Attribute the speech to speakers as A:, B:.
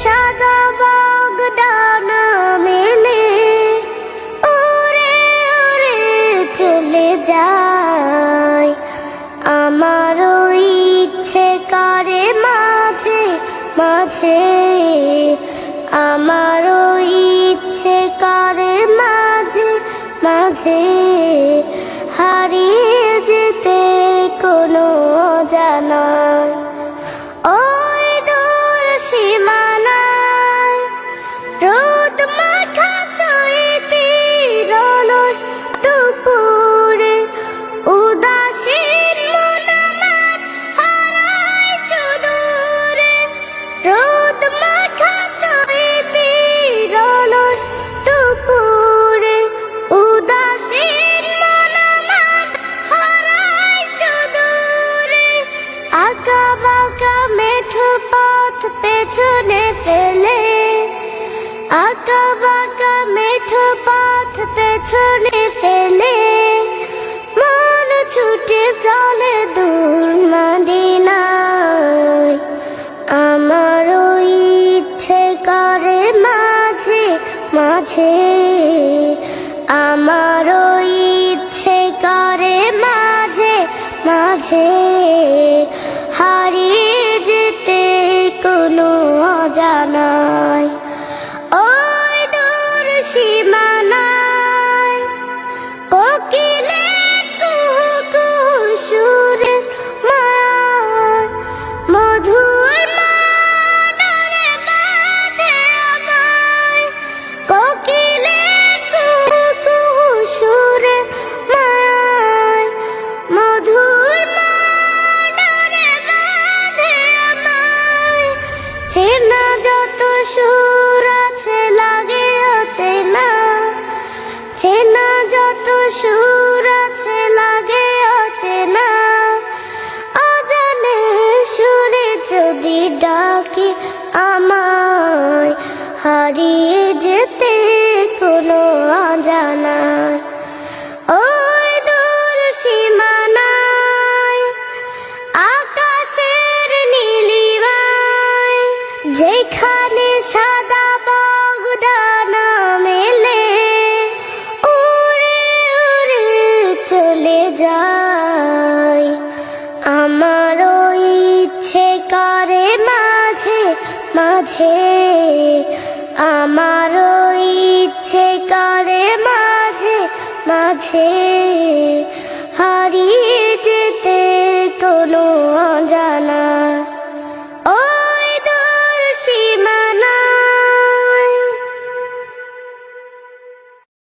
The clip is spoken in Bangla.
A: সাদা বক ডানা মেলে উড়ে উড়ে চলে যায়। আমারও ইচ্ছে করে মাঝে মাঝে, আমারও ইচ্ছে করে মাঝে মাঝে হারিয়ে যেতে কোনো অজানায়। ওই দূর সীমানায় রোদ মাখা চৈতির অলস দুপুরে উদাসীন মন আমার হারায় সুদূরে। রোদ মাখা চৈতির অলস দুপুরে উদাসীন মন আমার হারায় সুদূরে। আঁকা বাঁকা মেঠো পথ পেছনে ফেলে, আঁকা বাঁকা মেঠো পথ পেছনে ফেলে মন ছুটে চলে দূর মদিনায়। আমারও ইচ্ছে করে মাঝে মাঝে, আমারও ইচ্ছে করে মাঝে মাঝে হারিয়ে যেতে কোনো অজানায়। ওই দূর সীমানায় কোকিলের কুহু কুহু সুরে মায়ায় মধুর মাডারে বাঁধে আমায়। কোকিলের কুহু কুহু সুরে মায়ায় মধুর মাডারে বাঁধে আমায়। চেনা যত সুর আছে লাগে অচেনা, চেনা যত সুর আছে লাগে অচেনা। অজানে সুরে যদি ডাকে আমায় হারিয়ে যেতে কোনো অজানায়। ওই দূর সীমানায় আকাশের নীলিমায় যেখানে সাদা বক ডানা মেলে উড়ে উড়ে চলে যায়। আমারও ইচ্ছে করে মাঝে মাঝে, আমারও ইচ্ছে করে মাঝে মাঝে